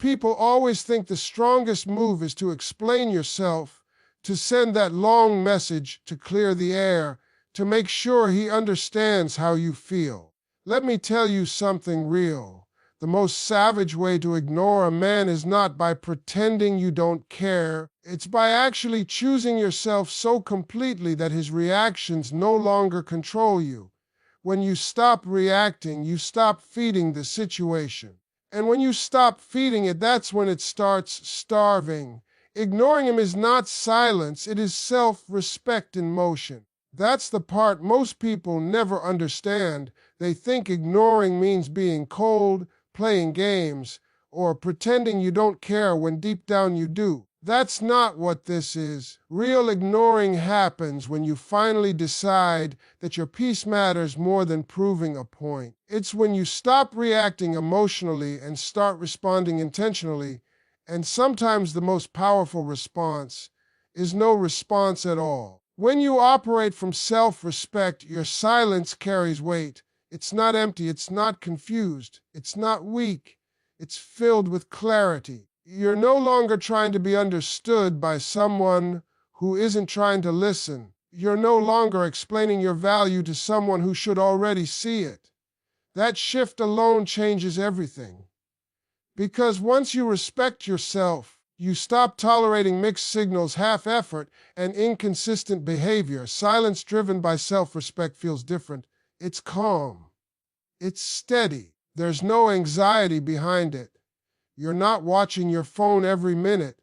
people always think the strongest move is to explain yourself, to send that long message, to clear the air, to make sure he understands how you feel. Let me tell you something real. The most savage way to ignore a man is not by pretending you don't care. It's by actually choosing yourself so completely that his reactions no longer control you. When you stop reacting, you stop feeding the situation. And when you stop feeding it, that's when it starts starving. Ignoring him is not silence, it is self-respect in motion. That's the part most people never understand. They think ignoring means being cold, playing games, or pretending you don't care when deep down you do. That's not what this is. Real ignoring happens when you finally decide that your peace matters more than proving a point. It's when you stop reacting emotionally and start responding intentionally, and sometimes the most powerful response is no response at all. When you operate from self-respect, your silence carries weight. It's not empty, it's not confused, it's not weak, it's filled with clarity. You're no longer trying to be understood by someone who isn't trying to listen. You're no longer explaining your value to someone who should already see it. That shift alone changes everything. Because once you respect yourself, you stop tolerating mixed signals, half-effort, and inconsistent behavior. Silence driven by self-respect feels different. It's calm. It's steady. There's no anxiety behind it. You're not watching your phone every minute.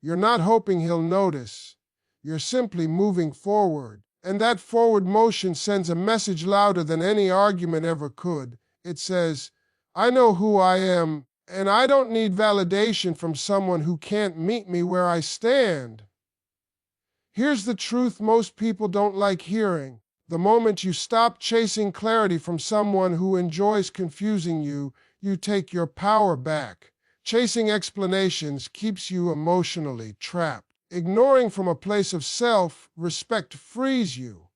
You're not hoping he'll notice. You're simply moving forward. And that forward motion sends a message louder than any argument ever could. It says, I know who I am, and I don't need validation from someone who can't meet me where I stand. Here's the truth most people don't like hearing. The moment you stop chasing clarity from someone who enjoys confusing you, you take your power back. Chasing explanations keeps you emotionally trapped. Ignoring from a place of self-respect frees you,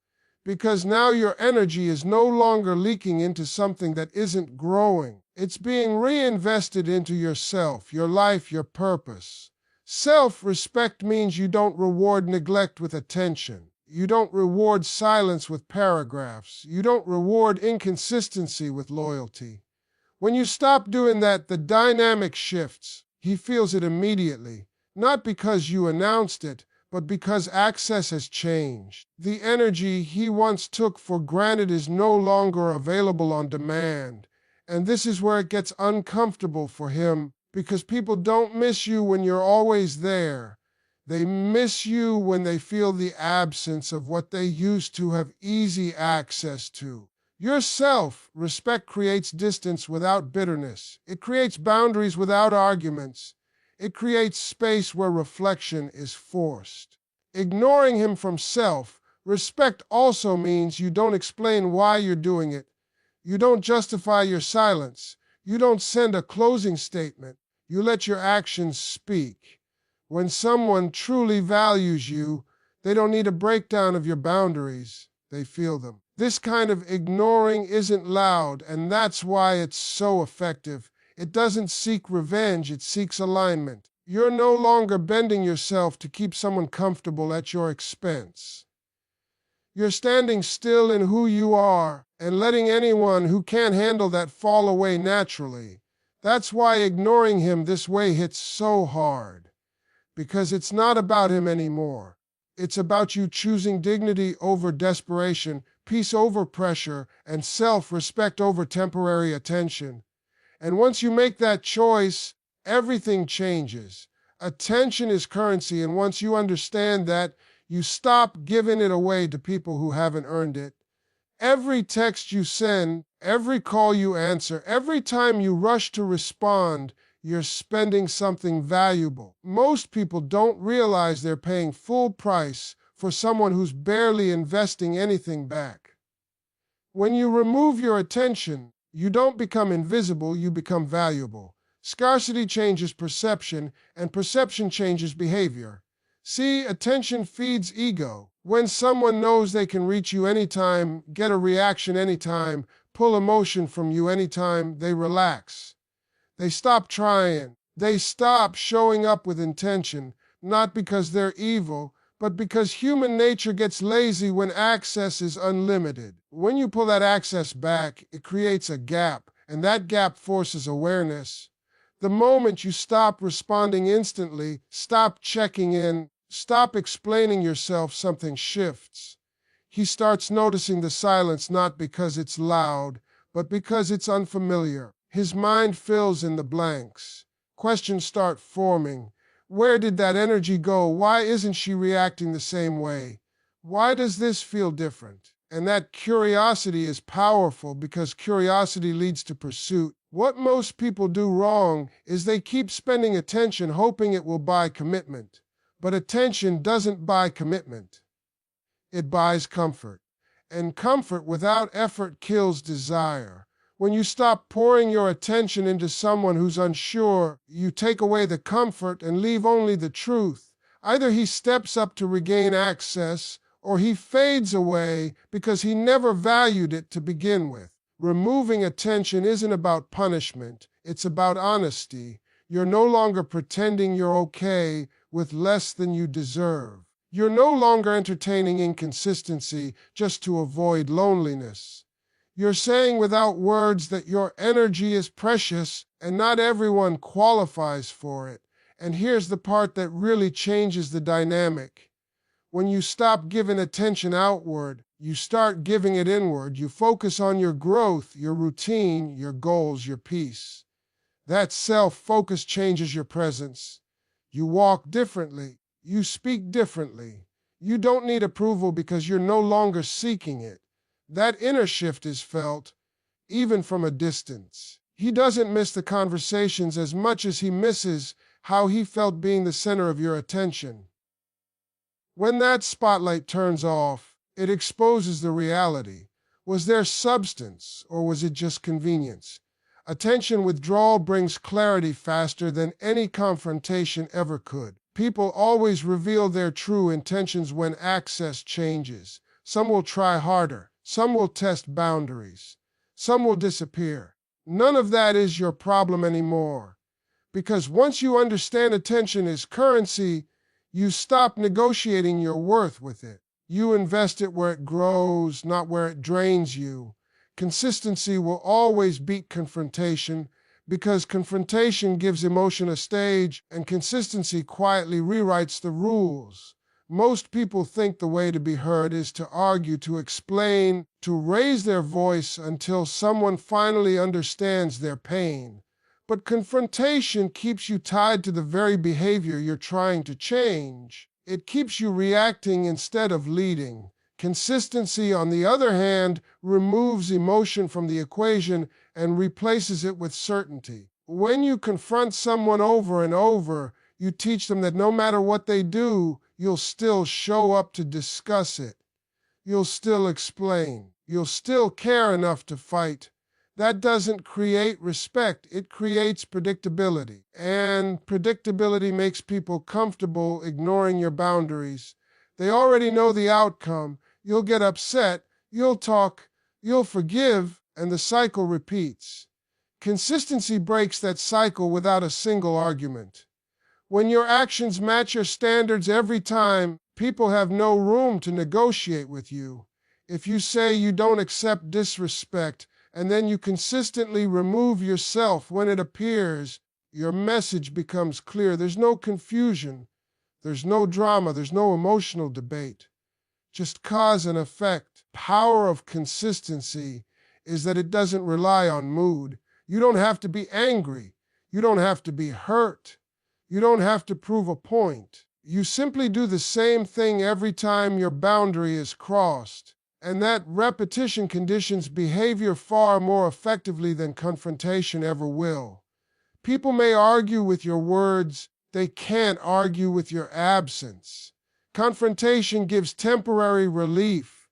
because now your energy is no longer leaking into something that isn't growing. It's being reinvested into yourself, your life, your purpose. Self-respect means you don't reward neglect with attention. You don't reward silence with paragraphs. You don't reward inconsistency with loyalty. When you stop doing that, the dynamic shifts. He feels it immediately, not because you announced it, but because access has changed. The energy he once took for granted is no longer available on demand. And this is where it gets uncomfortable for him, because people don't miss you when you're always there. They miss you when they feel the absence of what they used to have easy access to. Your self-respect creates distance without bitterness. It creates boundaries without arguments. It creates space where reflection is forced. Ignoring him from self-respect also means you don't explain why you're doing it. You don't justify your silence. You don't send a closing statement. You let your actions speak. When someone truly values you, they don't need a breakdown of your boundaries. They feel them. This kind of ignoring isn't loud, and that's why it's so effective. It doesn't seek revenge, it seeks alignment. You're no longer bending yourself to keep someone comfortable at your expense. You're standing still in who you are and letting anyone who can't handle that fall away naturally. That's why ignoring him this way hits so hard. Because it's not about him anymore. It's about you choosing dignity over desperation, peace over pressure, and self-respect over temporary attention. And once you make that choice, everything changes. Attention is currency, and once you understand that, you stop giving it away to people who haven't earned it. Every text you send, every call you answer, every time you rush to respond, you're spending something valuable. Most people don't realize they're paying full price for someone who's barely investing anything back. When you remove your attention, you don't become invisible, you become valuable. Scarcity changes perception, and perception changes behavior. See, attention feeds ego. When someone knows they can reach you anytime, get a reaction anytime, pull emotion from you anytime, they relax. They stop trying. They stop showing up with intention, not because they're evil, but because human nature gets lazy when access is unlimited. When you pull that access back, it creates a gap, and that gap forces awareness. The moment you stop responding instantly, stop checking in, stop explaining yourself, something shifts. He starts noticing the silence not because it's loud, but because it's unfamiliar. His mind fills in the blanks. Questions start forming. Where did that energy go? Why isn't she reacting the same way? Why does this feel different? And that curiosity is powerful because curiosity leads to pursuit. What most people do wrong is they keep spending attention hoping it will buy commitment. But attention doesn't buy commitment. It buys comfort. And comfort without effort kills desire. When you stop pouring your attention into someone who's unsure, you take away the comfort and leave only the truth. Either he steps up to regain access, or he fades away because he never valued it to begin with. Removing attention isn't about punishment, it's about honesty. You're no longer pretending you're okay with less than you deserve. You're no longer entertaining inconsistency just to avoid loneliness. You're saying without words that your energy is precious and not everyone qualifies for it. And here's the part that really changes the dynamic. When you stop giving attention outward, you start giving it inward. You focus on your growth, your routine, your goals, your peace. That self-focus changes your presence. You walk differently. You speak differently. You don't need approval because you're no longer seeking it. That inner shift is felt, even from a distance. He doesn't miss the conversations as much as he misses how he felt being the center of your attention. When that spotlight turns off, it exposes the reality. Was there substance, or was it just convenience? Attention withdrawal brings clarity faster than any confrontation ever could. People always reveal their true intentions when access changes. Some will try harder. Some will test boundaries. Some will disappear. None of that is your problem anymore. Because once you understand attention is currency, you stop negotiating your worth with it. You invest it where it grows, not where it drains you. Consistency will always beat confrontation because confrontation gives emotion a stage and consistency quietly rewrites the rules. Most people think the way to be heard is to argue, to explain, to raise their voice until someone finally understands their pain. But confrontation keeps you tied to the very behavior you're trying to change. It keeps you reacting instead of leading. Consistency, on the other hand, removes emotion from the equation and replaces it with certainty. When you confront someone over and over, you teach them that no matter what they do, you'll still show up to discuss it. You'll still explain. You'll still care enough to fight. That doesn't create respect, it creates predictability. And predictability makes people comfortable ignoring your boundaries. They already know the outcome. You'll get upset, you'll talk, you'll forgive, and the cycle repeats. Consistency breaks that cycle without a single argument. When your actions match your standards every time, people have no room to negotiate with you. If you say you don't accept disrespect, and then you consistently remove yourself when it appears, your message becomes clear. There's no confusion, there's no drama, there's no emotional debate. Just cause and effect. Power of consistency is that it doesn't rely on mood. You don't have to be angry. You don't have to be hurt. You don't have to prove a point. You simply do the same thing every time your boundary is crossed. And that repetition conditions behavior far more effectively than confrontation ever will. People may argue with your words, they can't argue with your absence. Confrontation gives temporary relief.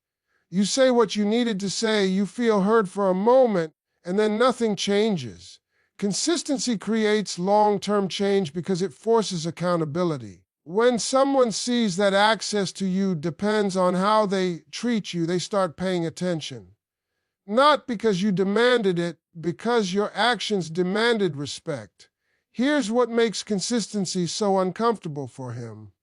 You say what you needed to say, you feel heard for a moment, and then nothing changes. Consistency creates long-term change because it forces accountability. When someone sees that access to you depends on how they treat you, they start paying attention. Not because you demanded it, because your actions demanded respect. Here's what makes consistency so uncomfortable for him.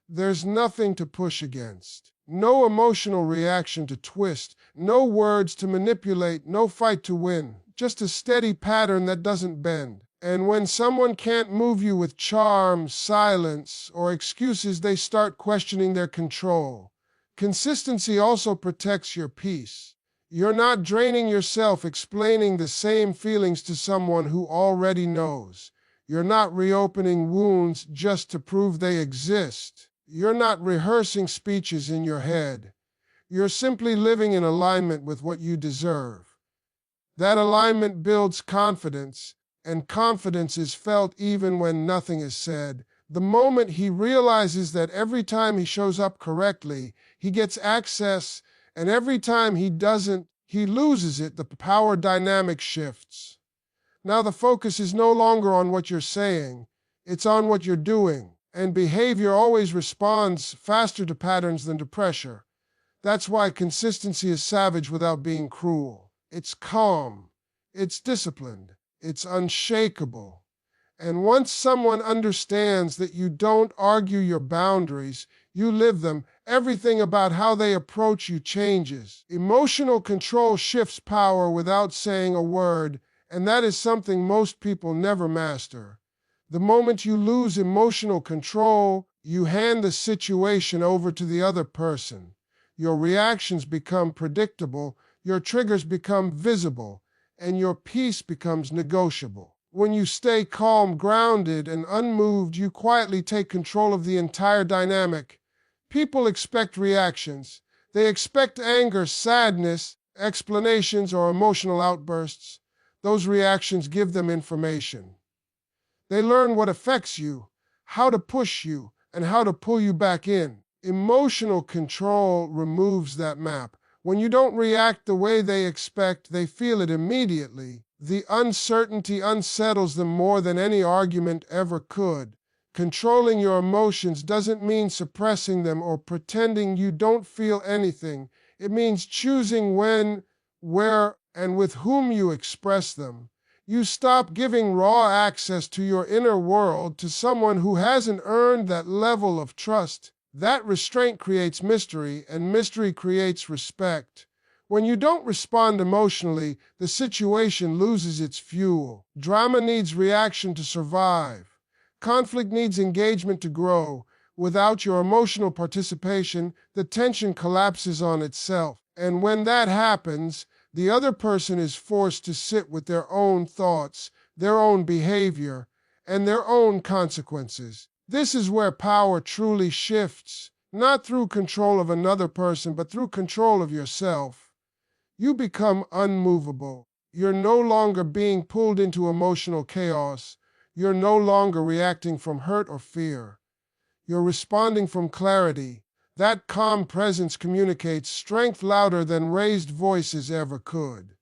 There's nothing to push against. No emotional reaction to twist, no words to manipulate, no fight to win. Just a steady pattern that doesn't bend. And when someone can't move you with charm, silence, or excuses, they start questioning their control. Consistency also protects your peace. You're not draining yourself explaining the same feelings to someone who already knows. You're not reopening wounds just to prove they exist. You're not rehearsing speeches in your head. You're simply living in alignment with what you deserve. That alignment builds confidence, and confidence is felt even when nothing is said. The moment he realizes that every time he shows up correctly, he gets access, and every time he doesn't, he loses it, the power dynamic shifts. Now the focus is no longer on what you're saying, it's on what you're doing, and behavior always responds faster to patterns than to pressure. That's why consistency is savage without being cruel. It's calm, it's disciplined, it's unshakable. And once someone understands that you don't argue your boundaries, you live them, everything about how they approach you changes. Emotional control shifts power without saying a word, and that is something most people never master. The moment you lose emotional control, you hand the situation over to the other person. Your reactions become predictable, your triggers become visible, and your peace becomes negotiable. When you stay calm, grounded, and unmoved, you quietly take control of the entire dynamic. People expect reactions. They expect anger, sadness, explanations, or emotional outbursts. Those reactions give them information. They learn what affects you, how to push you, and how to pull you back in. Emotional control removes that map. When you don't react the way they expect, they feel it immediately. The uncertainty unsettles them more than any argument ever could. Controlling your emotions doesn't mean suppressing them or pretending you don't feel anything. It means choosing when, where, and with whom you express them. You stop giving raw access to your inner world to someone who hasn't earned that level of trust. That restraint creates mystery, and mystery creates respect. When you don't respond emotionally, the situation loses its fuel. Drama needs reaction to survive. Conflict needs engagement to grow. Without your emotional participation, the tension collapses on itself. And when that happens, the other person is forced to sit with their own thoughts, their own behavior, and their own consequences. This is where power truly shifts, not through control of another person, but through control of yourself. You become unmovable. You're no longer being pulled into emotional chaos. You're no longer reacting from hurt or fear. You're responding from clarity. That calm presence communicates strength louder than raised voices ever could.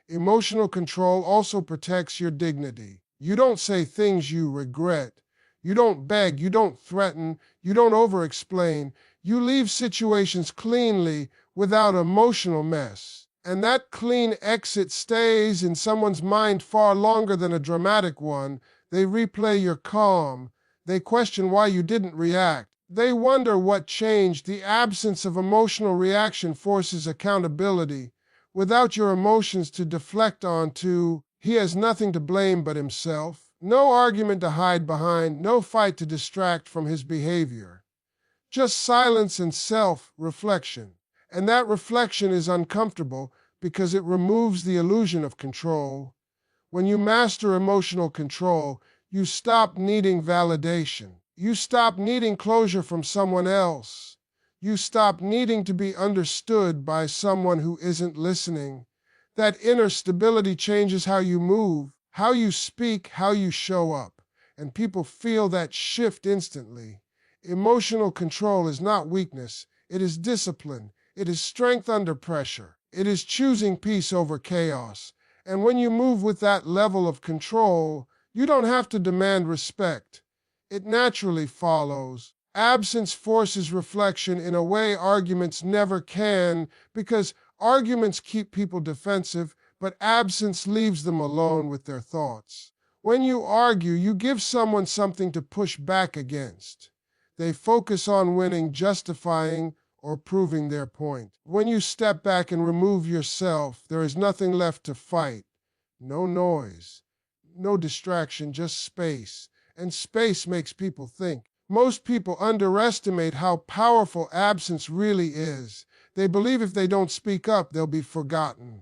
Emotional control also protects your dignity. You don't say things you regret. You don't beg, you don't threaten, you don't over-explain. You leave situations cleanly without emotional mess. And that clean exit stays in someone's mind far longer than a dramatic one. They replay your calm. They question why you didn't react. They wonder what changed. The absence of emotional reaction forces accountability. Without your emotions to deflect onto, he has nothing to blame but himself. No argument to hide behind, no fight to distract from his behavior. Just silence and self-reflection. And that reflection is uncomfortable because it removes the illusion of control. When you master emotional control, you stop needing validation. You stop needing closure from someone else. You stop needing to be understood by someone who isn't listening. That inner stability changes how you move, how you speak, how you show up, and people feel that shift instantly. Emotional control is not weakness, it is discipline, it is strength under pressure, it is choosing peace over chaos. And when you move with that level of control, you don't have to demand respect. It naturally follows. Absence forces reflection in a way arguments never can, because arguments keep people defensive, but absence leaves them alone with their thoughts. When you argue, you give someone something to push back against. They focus on winning, justifying, or proving their point. When you step back and remove yourself, there is nothing left to fight. No noise, no distraction, just space. And space makes people think. Most people underestimate how powerful absence really is. They believe if they don't speak up, they'll be forgotten.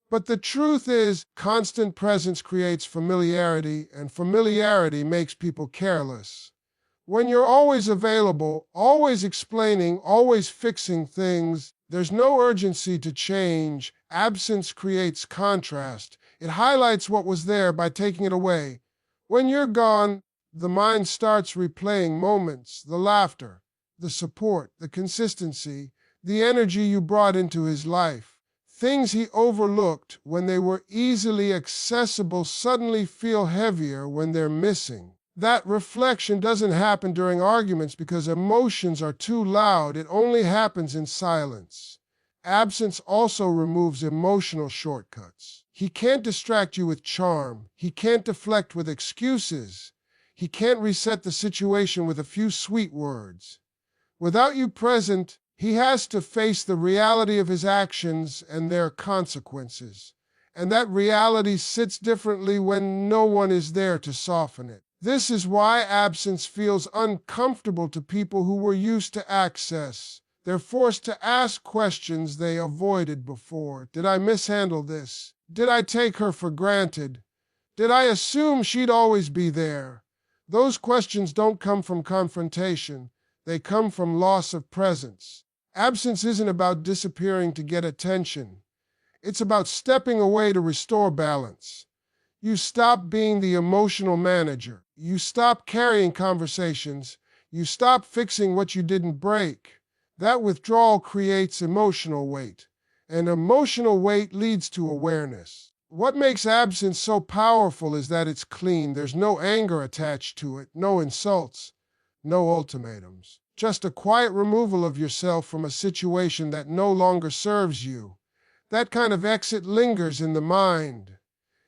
But the truth is, constant presence creates familiarity, and familiarity makes people careless. When you're always available, always explaining, always fixing things, there's no urgency to change. Absence creates contrast. It highlights what was there by taking it away. When you're gone, the mind starts replaying moments, the laughter, the support, the consistency, the energy you brought into his life. Things he overlooked when they were easily accessible suddenly feel heavier when they're missing. That reflection doesn't happen during arguments because emotions are too loud. It only happens in silence. Absence also removes emotional shortcuts. He can't distract you with charm. He can't deflect with excuses. He can't reset the situation with a few sweet words. Without you present, he has to face the reality of his actions and their consequences. And that reality sits differently when no one is there to soften it. This is why absence feels uncomfortable to people who were used to access. They're forced to ask questions they avoided before. Did I mishandle this? Did I take her for granted? Did I assume she'd always be there? Those questions don't come from confrontation. They come from loss of presence. Absence isn't about disappearing to get attention. It's about stepping away to restore balance. You stop being the emotional manager. You stop carrying conversations. You stop fixing what you didn't break. That withdrawal creates emotional weight, and emotional weight leads to awareness. What makes absence so powerful is that it's clean. There's no anger attached to it, no insults, no ultimatums. Just a quiet removal of yourself from a situation that no longer serves you. That kind of exit lingers in the mind.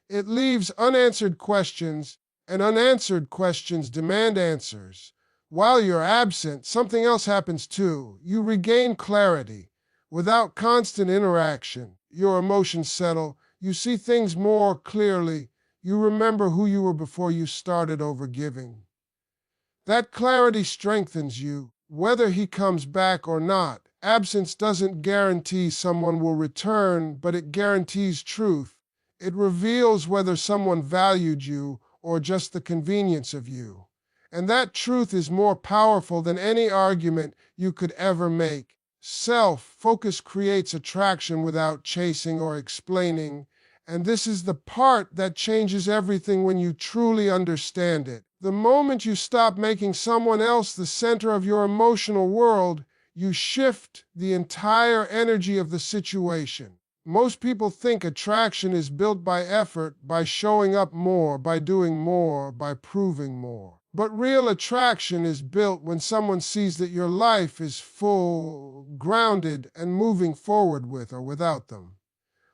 It leaves unanswered questions, and unanswered questions demand answers. While you're absent, something else happens too. You regain clarity. Without constant interaction, your emotions settle. You see things more clearly. You remember who you were before you started overgiving. That clarity strengthens you. Whether he comes back or not, absence doesn't guarantee someone will return, but it guarantees truth. It reveals whether someone valued you or just the convenience of you. And that truth is more powerful than any argument you could ever make. Self-focus creates attraction without chasing or explaining, and this is the part that changes everything when you truly understand it. The moment you stop making someone else the center of your emotional world, you shift the entire energy of the situation. Most people think attraction is built by effort, by showing up more, by doing more, by proving more. But real attraction is built when someone sees that your life is full, grounded, and moving forward with or without them.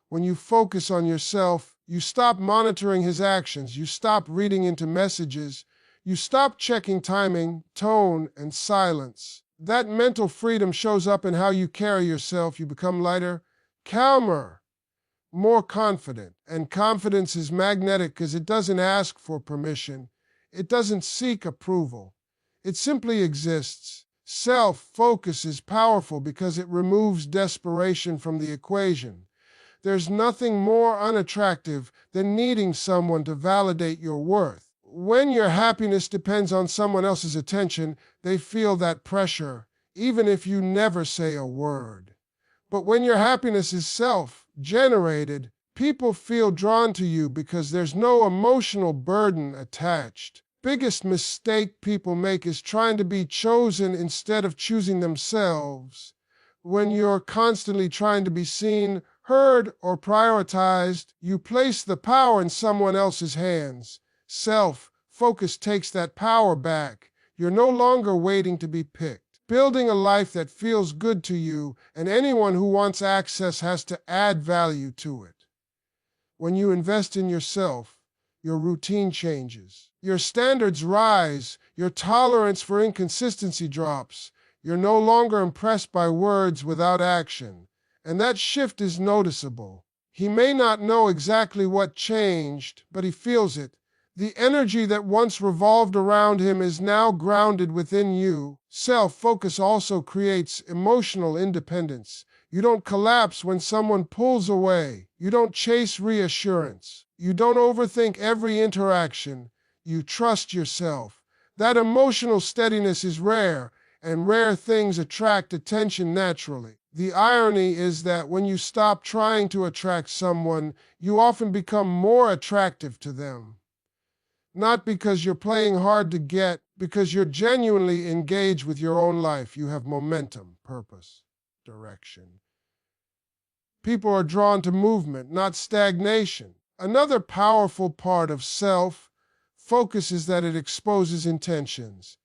When you focus on yourself, you stop monitoring his actions, you stop reading into messages, you stop checking timing, tone, and silence. That mental freedom shows up in how you carry yourself. You become lighter, calmer, more confident. And confidence is magnetic because it doesn't ask for permission. It doesn't seek approval. It simply exists. Self-focus is powerful because it removes desperation from the equation. There's nothing more unattractive than needing someone to validate your worth. When your happiness depends on someone else's attention, they feel that pressure, even if you never say a word. But when your happiness is self-generated, people feel drawn to you because there's no emotional burden attached. Biggest mistake people make is trying to be chosen instead of choosing themselves. When you're constantly trying to be seen, heard, or prioritized, you place the power in someone else's hands. Self-focus takes that power back. You're no longer waiting to be picked. Building a life that feels good to you, and anyone who wants access has to add value to it. When you invest in yourself, your routine changes. Your standards rise, your tolerance for inconsistency drops. You're no longer impressed by words without action, and that shift is noticeable. He may not know exactly what changed, but he feels it. The energy that once revolved around him is now grounded within you. Self-focus also creates emotional independence. You don't collapse when someone pulls away. You don't chase reassurance. You don't overthink every interaction. You trust yourself. That emotional steadiness is rare, and rare things attract attention naturally. The irony is that when you stop trying to attract someone, you often become more attractive to them. Not because you're playing hard to get, because you're genuinely engaged with your own life. You have momentum, purpose, direction. People are drawn to movement, not stagnation. Another powerful part of self-focus is that it exposes intentions.